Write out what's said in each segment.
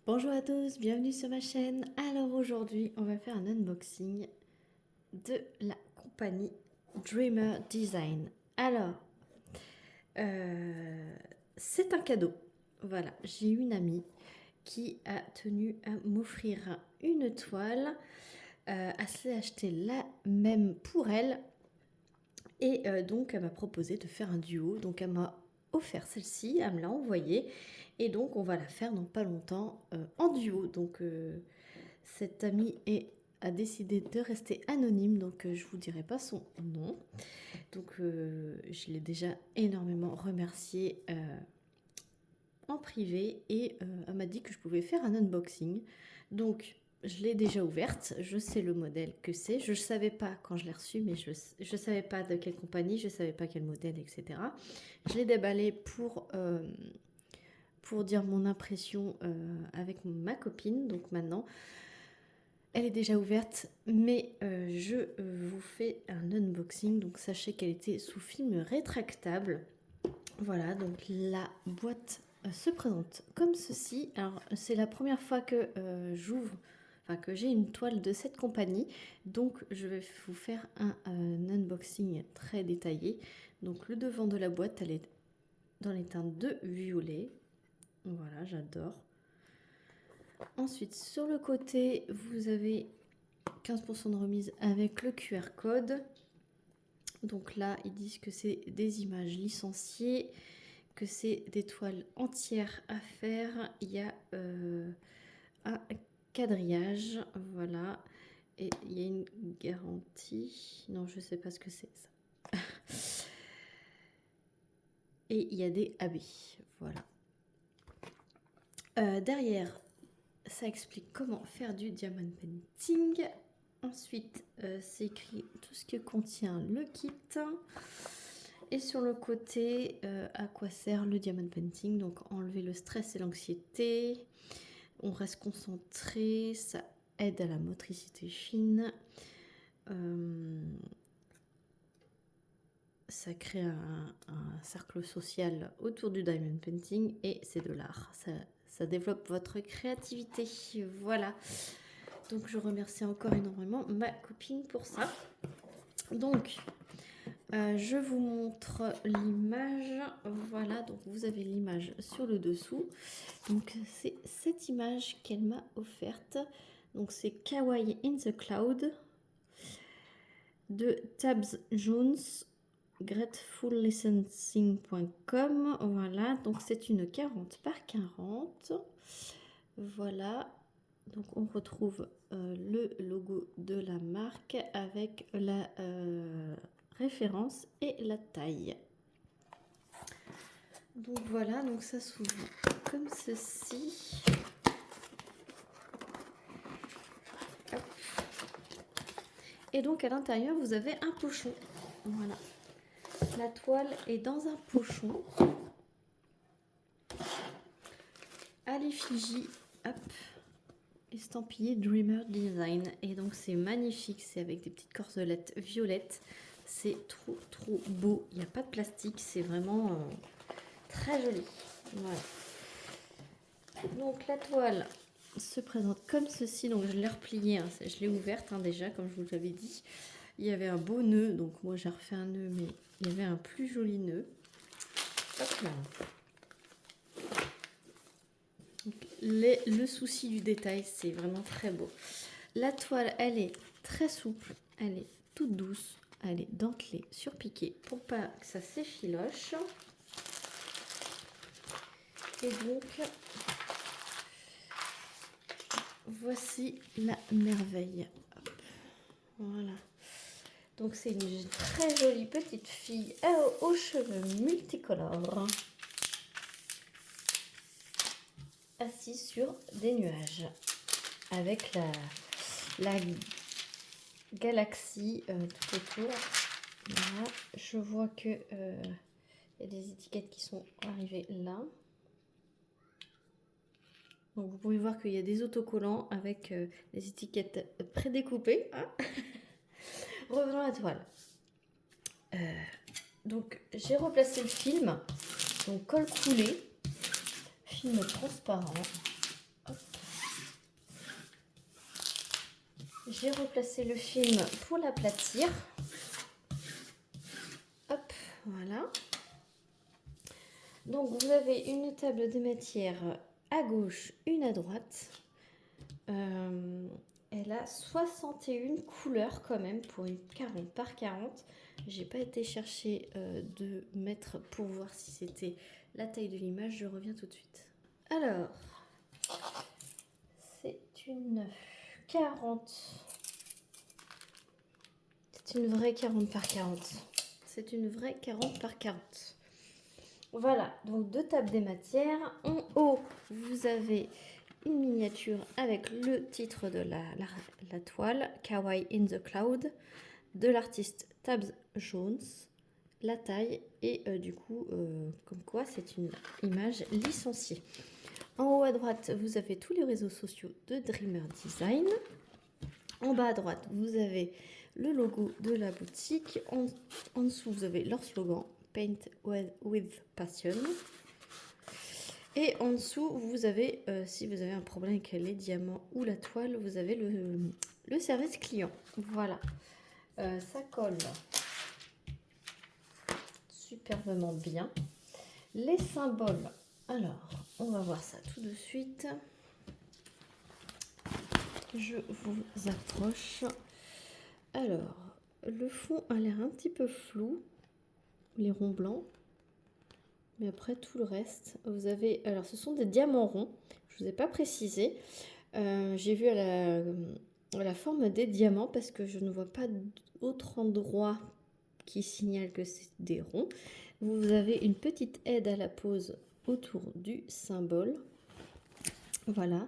Bonjour à tous, bienvenue sur ma chaîne. Alors aujourd'hui, on va faire un unboxing de la compagnie Dreamer Design. Alors, c'est un cadeau. Voilà, j'ai une amie qui a tenu à m'offrir une toile. Elle s'est acheté la même pour elle. Et donc, elle m'a proposé de faire un duo. Donc, elle m'a offert celle-ci, elle me l'a envoyée. Et donc, on va la faire dans pas longtemps en duo. Donc, cette amie a décidé de rester anonyme. Donc, je ne vous dirai pas son nom. Donc, je l'ai déjà énormément remerciée en privé. Et elle m'a dit que je pouvais faire un unboxing. Donc, je l'ai déjà ouverte, je sais le modèle que c'est. Je ne savais pas quand je l'ai reçu, mais je ne savais pas de quelle compagnie, je ne savais pas quel modèle, etc. Je l'ai déballé pour dire mon impression avec ma copine. Donc maintenant, elle est déjà ouverte, mais je vous fais un unboxing. Donc sachez qu'elle était sous film rétractable. Voilà, donc la boîte se présente comme ceci. Alors c'est la première fois que que j'ai une toile de cette compagnie, donc je vais vous faire un unboxing très détaillé. Donc le devant de la boîte, elle est dans les teintes de violet. Voilà, j'adore. Ensuite, sur le côté, vous avez 15% de remise avec le QR code. Donc là, ils disent que c'est des images licenciées, que c'est des toiles entières à faire. Il y a un quadrillage, voilà. Et il y a une garantie. Non, je sais pas ce que c'est ça. Et il y a des habits, voilà. Derrière, ça explique comment faire du diamond painting. Ensuite, c'est écrit tout ce que contient le kit. Et sur le côté, à quoi sert le diamond painting? Donc enlever le stress et l'anxiété. On reste concentré, ça aide à la motricité fine. Ça crée un cercle social autour du diamond painting et c'est de l'art. Ça développe votre créativité. Voilà. Donc je remercie encore énormément ma copine pour ça. Donc je vous montre l'image. Voilà, donc vous avez l'image sur le dessous. Donc c'est cette image qu'elle m'a offerte. Donc c'est Kawaii in the Cloud de Tabs Jones, gratefullicensing.com. Voilà, donc c'est une 40 par 40. Voilà, donc on retrouve le logo de la marque avec la référence et la taille. Donc voilà, donc ça s'ouvre comme ceci. Hop. Et donc à l'intérieur vous avez un pochon. Voilà, la toile est dans un pochon à l'effigie, hop, estampillé Dreamer Design. Et donc c'est magnifique, c'est avec des petites corselettes violettes. C'est trop beau, il n'y a pas de plastique, c'est vraiment très joli. Voilà. Donc la toile se présente comme ceci. Donc je l'ai repliée, hein, je l'ai ouverte déjà, comme je vous l'avais dit. Il y avait un beau nœud, donc moi j'ai refait un nœud, mais il y avait un plus joli nœud. Hop là. Le souci du détail, c'est vraiment très beau. La toile, elle est très souple, elle est toute douce, elle est dentelée, surpiquée pour pas que ça s'effiloche. Et donc, voici la merveille. Hop. Voilà. Donc c'est une très jolie petite fille aux cheveux multicolores, assise sur des nuages, avec la galaxie tout autour. Voilà. Je vois que y a des étiquettes qui sont arrivées là. Donc vous pouvez voir qu'il y a des autocollants avec des étiquettes prédécoupées. Hein. Revenons à la toile. Donc j'ai replacé le film. Donc colle coulé, film transparent. Hop. J'ai replacé le film pour l'aplatir. Hop, voilà. Donc vous avez une table de matière à gauche, une à droite. Elle a 61 couleurs quand même pour une 40 par 40. J'ai pas été chercher de mètres pour voir si c'était la taille de l'image. Je reviens tout de suite. Alors, c'est une 40. C'est une vraie 40 par 40. C'est une vraie 40 par 40. Voilà, donc deux tables des matières. En haut, vous avez une miniature avec le titre de la toile, Kawaii in the Cloud, de l'artiste Tabs Jones, la taille et du coup, comme quoi c'est une image licenciée. En haut à droite, vous avez tous les réseaux sociaux de Dreamer Design. En bas à droite, vous avez le logo de la boutique. En dessous, vous avez leur slogan, Paint with Passion. Et en dessous, vous avez, si vous avez un problème avec les diamants ou la toile, vous avez le service client. Voilà. Ça colle superbement bien. Les symboles. Alors, on va voir ça tout de suite. Je vous approche. Alors, le fond a l'air un petit peu flou. Les ronds blancs. Mais après, tout le reste, vous avez... Alors, ce sont des diamants ronds. Je ne vous ai pas précisé. J'ai vu à la forme des diamants parce que je ne vois pas d'autre endroit qui signale que c'est des ronds. Vous avez une petite aide à la pose autour du symbole. Voilà.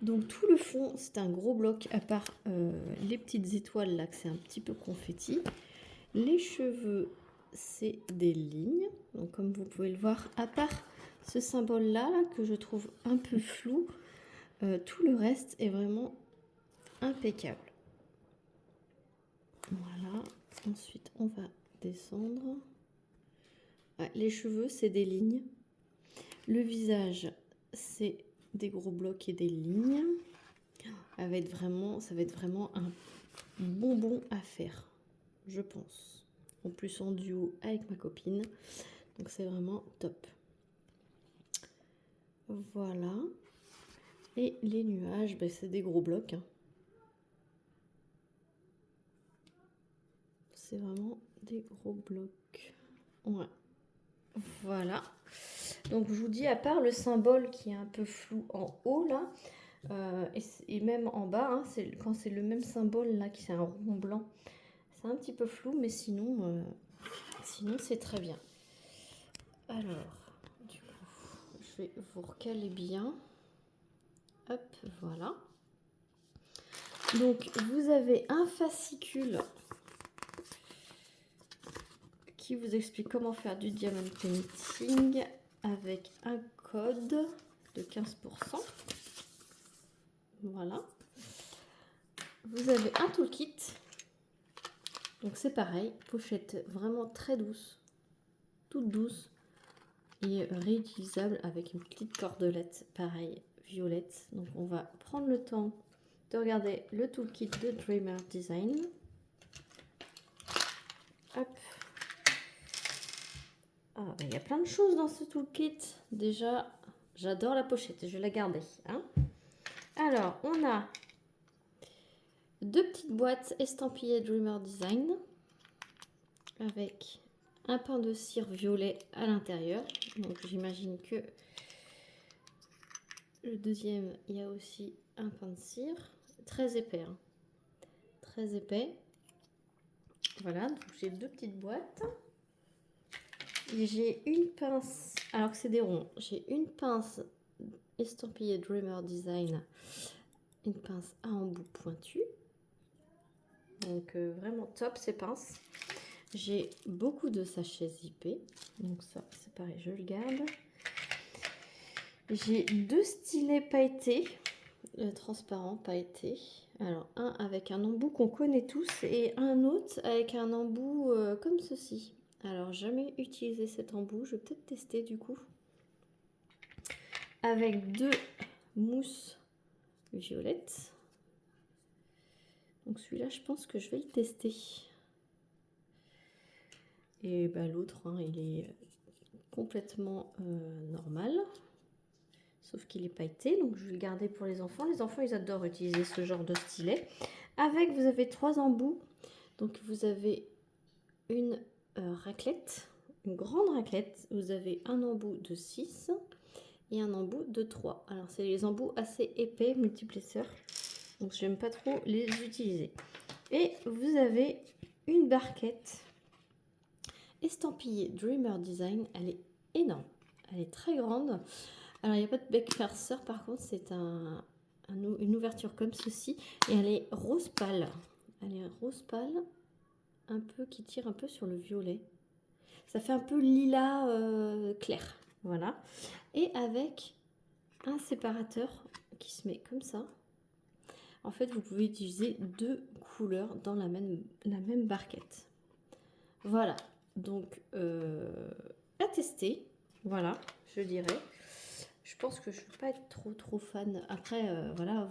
Donc, tout le fond, c'est un gros bloc à part les petites étoiles là, que c'est un petit peu confetti. Les cheveux, c'est des lignes. Donc, comme vous pouvez le voir, à part ce symbole-là, que je trouve un peu flou, tout le reste est vraiment impeccable. Voilà. Ensuite, on va descendre. Ouais, les cheveux, c'est des lignes. Le visage, c'est des gros blocs et des lignes. Ça va être vraiment un bonbon à faire, je pense. En plus, en duo avec ma copine. Donc, c'est vraiment top. Voilà. Et les nuages, ben, c'est des gros blocs. Hein. C'est vraiment des gros blocs. Ouais. Voilà. Donc, je vous dis, à part le symbole qui est un peu flou en haut, là, et même en bas, hein, quand c'est le même symbole, là, qui c'est un rond blanc, c'est un petit peu flou, mais sinon c'est très bien. Alors, du coup, je vais vous recaler bien. Hop, voilà. Donc, vous avez un fascicule qui vous explique comment faire du diamond painting avec un code de 15%. Voilà. Vous avez un toolkit. Donc, c'est pareil, pochette vraiment très douce, toute douce et réutilisable avec une petite cordelette, pareil, violette. Donc, on va prendre le temps de regarder le toolkit de Dreamer Design. Hop. Ah, il y a plein de choses dans ce toolkit. Déjà, j'adore la pochette, je vais la garder. Hein. Alors, on a deux petites boîtes estampillées Dreamer Design avec un pain de cire violet à l'intérieur. Donc, j'imagine que le deuxième, il y a aussi un pain de cire. Très épais. Hein. Très épais. Voilà, donc j'ai deux petites boîtes. J'ai une pince, alors que c'est des ronds, j'ai une pince estampillée Dreamer Design, une pince à embout pointu. Donc vraiment top ces pinces. J'ai beaucoup de sachets zippés, donc ça c'est pareil, je le garde. J'ai deux stylets pailletés, transparents pailletés. Alors un avec un embout qu'on connaît tous et un autre avec un embout comme ceci. Alors, jamais utilisé cet embout. Je vais peut-être tester du coup. Avec deux mousses violettes. Donc celui-là, je pense que je vais le tester. Et bah, l'autre, hein, il est complètement normal. Sauf qu'il est pailleté, donc je vais le garder pour les enfants. Les enfants, ils adorent utiliser ce genre de stylet. Avec, vous avez 3 embouts. Donc vous avez une raclette, une grande raclette. Vous avez un embout de 6 et un embout de 3. Alors c'est les embouts assez épais, multiplesseurs. Donc j'aime pas trop les utiliser. Et vous avez une barquette estampillée Dreamer Design. Elle est énorme. Elle est très grande. Alors il n'y a pas de bec farceur, par contre c'est une ouverture comme ceci. Et elle est rose pâle. Elle est rose pâle, un peu qui tire un peu sur le violet. Ça fait un peu lilas clair. Voilà. Et avec un séparateur qui se met comme ça. En fait, vous pouvez utiliser 2 couleurs dans la même barquette. Voilà. Donc, à tester. Voilà, je dirais. Je pense que je ne vais pas être trop fan. Après, voilà,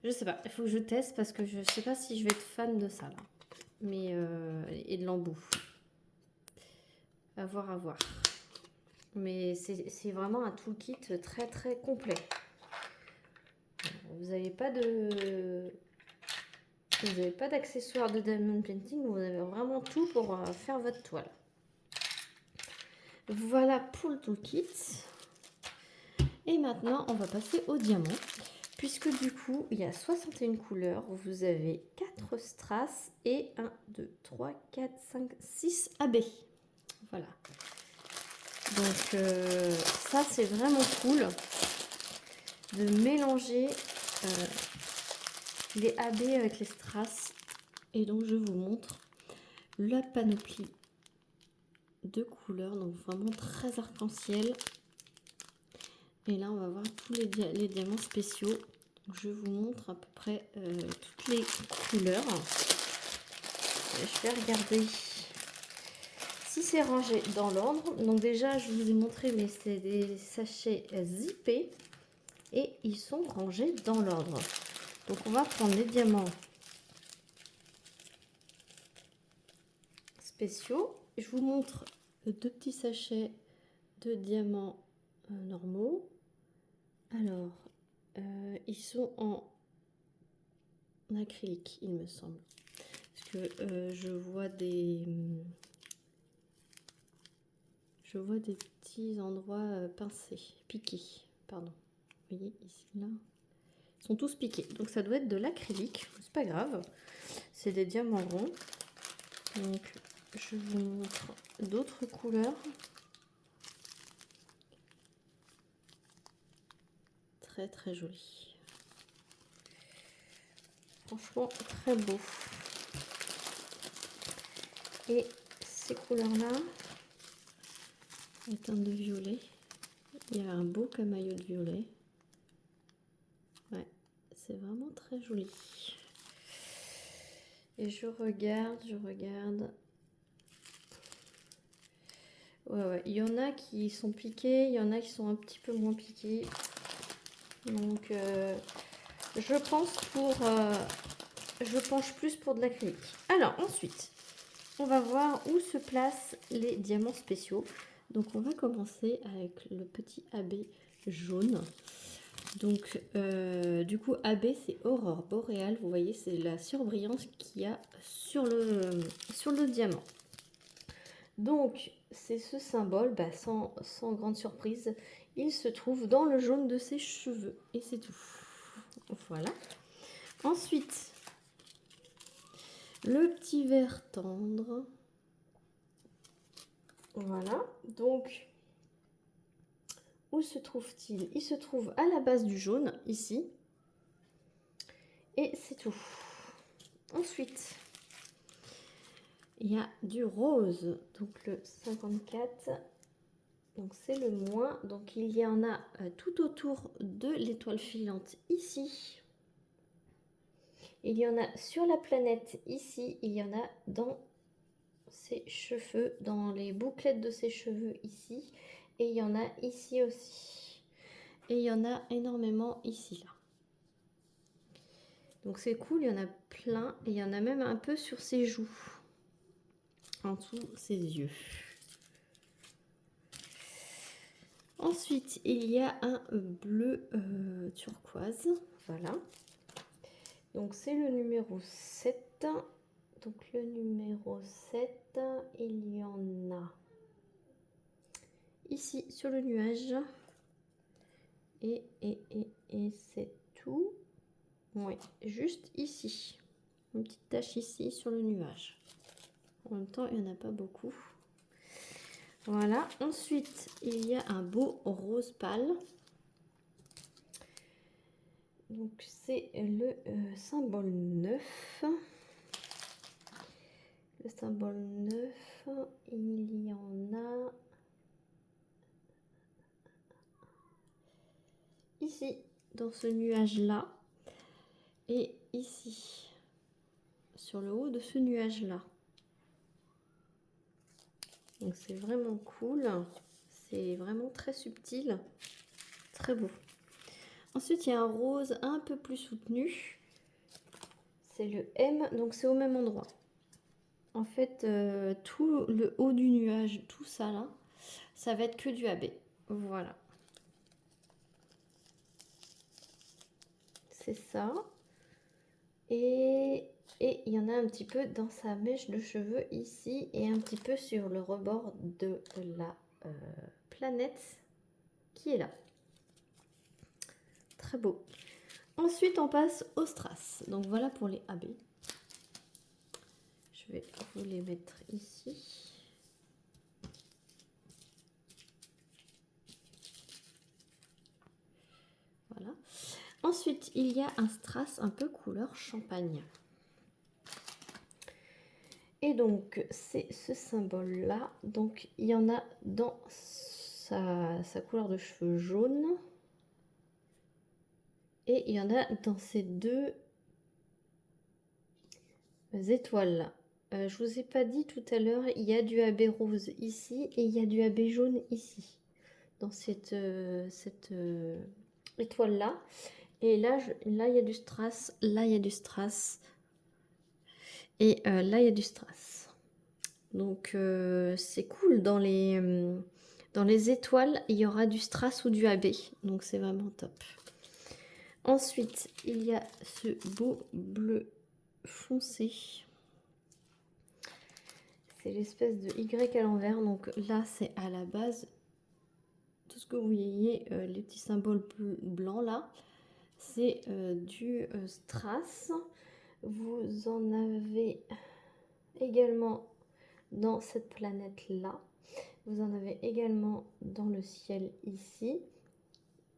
je sais pas. Il faut que je teste parce que je sais pas si je vais être fan de ça là. Mais et de l'embout. À voir, à voir. Mais c'est vraiment un toolkit très complet. Vous n'avez pas d'accessoires de diamond painting, vous avez vraiment tout pour faire votre toile. Voilà pour le toolkit. Et maintenant, on va passer au diamant. Puisque du coup, il y a 61 couleurs. Vous avez 4 strass et 1, 2, 3, 4, 5, 6 AB. Voilà. Donc ça, c'est vraiment cool de mélanger les AB avec les strass. Et donc, je vous montre la panoplie de couleurs. Donc, vraiment très arc-en-ciel. Et là, on va voir tous les diamants spéciaux. Je vous montre à peu près toutes les couleurs. Je vais regarder si c'est rangé dans l'ordre. Donc déjà, je vous ai montré, mais c'est des sachets zippés. Et ils sont rangés dans l'ordre. Donc on va prendre les diamants spéciaux. Je vous montre 2 petits sachets de diamants normaux. Alors, ils sont en acrylique, il me semble. Parce que je vois des petits endroits pincés, piqués, pardon. Vous voyez ici, là. Ils sont tous piqués. Donc ça doit être de l'acrylique. C'est pas grave. C'est des diamants ronds. Donc je vous montre d'autres couleurs. Très joli. Franchement, très beau. Et ces couleurs-là, les teintes de violet. Il y a un beau camaillot de violet. Ouais, c'est vraiment très joli. Et je regarde. Ouais, il y en a qui sont piqués, il y en a qui sont un petit peu moins piqués. Donc, je penche plus pour de l'acrylique. Alors, ensuite, on va voir où se placent les diamants spéciaux. Donc, on va commencer avec le petit AB jaune. Donc, du coup, AB, c'est aurore boréale. Vous voyez, c'est la surbrillance qu'il y a sur le diamant. Donc, c'est ce symbole, sans grande surprise, il se trouve dans le jaune de ses cheveux. Et c'est tout. Voilà. Ensuite, le petit vert tendre. Voilà. Donc, où se trouve-t-il? Il se trouve à la base du jaune, ici. Et c'est tout. Ensuite, il y a du rose. Donc, le 54. Donc, c'est le moins. Donc, il y en a tout autour de l'étoile filante, ici. Il y en a sur la planète, ici. Il y en a dans ses cheveux, dans les bouclettes de ses cheveux, ici. Et il y en a ici aussi. Et il y en a énormément ici, là. Donc c'est cool, il y en a plein et il y en a même un peu sur ses joues, en dessous ses yeux. Ensuite, il y a un bleu turquoise, voilà. Donc c'est le numéro 7. Donc le numéro 7, il y en a ici sur le nuage. Et c'est tout. Oui, juste ici. Une petite tache ici sur le nuage. En même temps, il n'y en a pas beaucoup. Voilà. Ensuite, il y a un beau rose pâle. Donc, c'est le symbole 9. Le symbole 9, il y en a ici, dans ce nuage-là. Et ici, sur le haut de ce nuage-là. Donc c'est vraiment cool, c'est vraiment très subtil, très beau. Ensuite il y a un rose un peu plus soutenu, c'est le M, donc c'est au même endroit. En fait tout le haut du nuage, tout ça là, ça va être que du AB, voilà. C'est ça. Et il y en a un petit peu dans sa mèche de cheveux ici et un petit peu sur le rebord de la planète qui est là. Très beau. Ensuite, on passe au strass. Donc voilà pour les AB. Je vais vous les mettre ici. Voilà. Ensuite, il y a un strass un peu couleur champagne. Et donc, c'est ce symbole-là. Donc, il y en a dans sa couleur de cheveux jaune. Et il y en a dans ces deux étoiles. Je vous ai pas dit tout à l'heure, il y a du AB rose ici et il y a du AB jaune ici. Dans cette étoile-là. Et là, là, il y a du strass. Là, il y a du strass. Et là, il y a du strass. Donc, c'est cool. Dans les étoiles, il y aura du strass ou du AB. Donc, c'est vraiment top. Ensuite, il y a ce beau bleu foncé. C'est l'espèce de Y à l'envers. Donc là, c'est à la base. Tout ce que vous voyez, les petits symboles blancs là, c'est du strass. Vous en avez également dans cette planète là. Vous en avez également dans le ciel ici,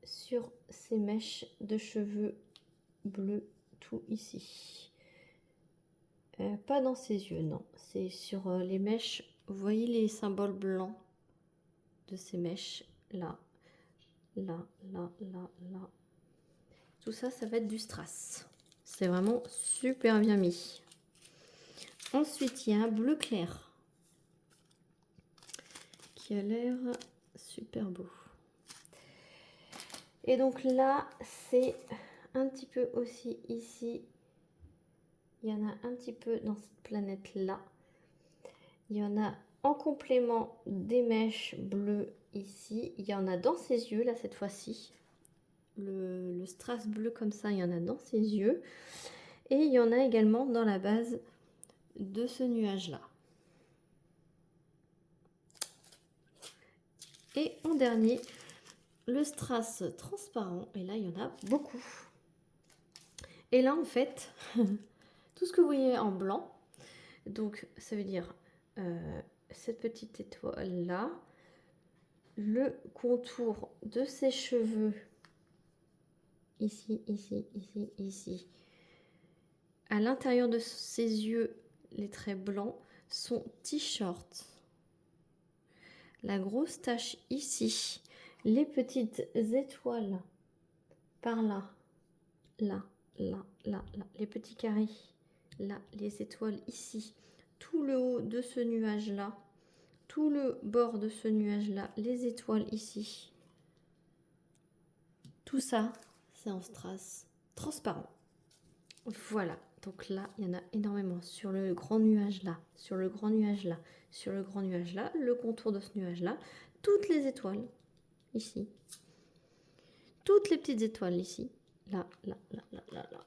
sur ces mèches de cheveux bleus, tout ici. Pas dans ses yeux, non. C'est sur les mèches. Vous voyez les symboles blancs de ces mèches là, là, là, là, là. Tout ça, ça va être du strass. C'est vraiment super bien mis. Ensuite, il y a un bleu clair qui a l'air super beau. Et donc là, c'est un petit peu aussi ici. Il y en a un petit peu dans cette planète-là. Il y en a en complément des mèches bleues ici. Il y en a dans ses yeux, là, cette fois-ci. Le strass bleu comme ça, il y en a dans ses yeux. Et il y en a également dans la base de ce nuage-là. Et en dernier, le strass transparent. Et là, il y en a beaucoup. Et là, en fait, tout ce que vous voyez en blanc, donc ça veut dire cette petite étoile-là, le contour de ses cheveux, ici, ici, ici, ici. À l'intérieur de ses yeux, les traits blancs, son t-shirt. La grosse tache ici, les petites étoiles par là, là, là, là, là, les petits carrés, là, les étoiles ici, tout le haut de ce nuage-là, tout le bord de ce nuage-là, les étoiles ici. Tout ça, c'est en strass transparent. Voilà, donc là, il y en a énormément. Sur le grand nuage là, sur le grand nuage là, sur le grand nuage là, le contour de ce nuage là, toutes les étoiles, ici. Toutes les petites étoiles ici. Là, là, là, là, là, là,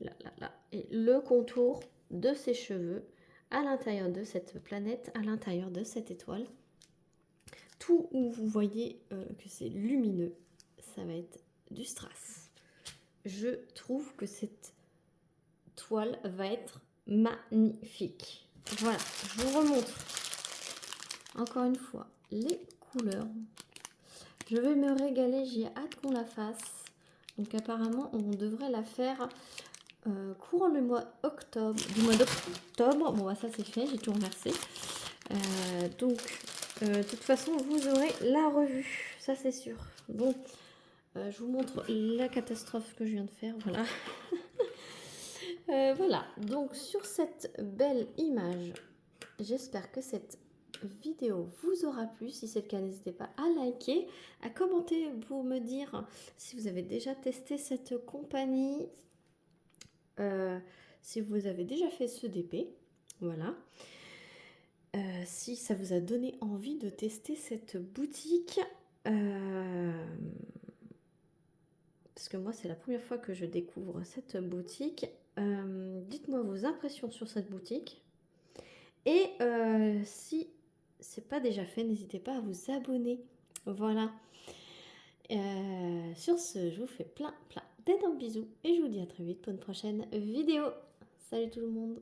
là, là, là. Et le contour de ses cheveux à l'intérieur de cette planète, à l'intérieur de cette étoile. Tout où vous voyez que c'est lumineux, ça va être du strass. Je trouve que cette toile va être magnifique. Voilà, je vous remontre encore une fois les couleurs. Je vais me régaler, j'ai hâte qu'on la fasse. Donc apparemment on devrait la faire courant le mois octobre, du mois d'octobre. Bon bah ça c'est fait, j'ai tout reversé. Donc de toute façon vous aurez la revue, ça c'est sûr. Bon, je vous montre la catastrophe que je viens de faire, voilà. Voilà, donc sur cette belle image, j'espère que cette vidéo vous aura plu. Si c'est le cas, n'hésitez pas à liker, à commenter pour me dire si vous avez déjà testé cette compagnie, si vous avez déjà fait ce DP, voilà. Si ça vous a donné envie de tester cette boutique, parce que moi c'est la première fois que je découvre cette boutique. Dites-moi vos impressions sur cette boutique. Et si c'est pas déjà fait, n'hésitez pas à vous abonner. Voilà. Sur ce, je vous fais plein d'énormes bisous et je vous dis à très vite pour une prochaine vidéo. Salut tout le monde!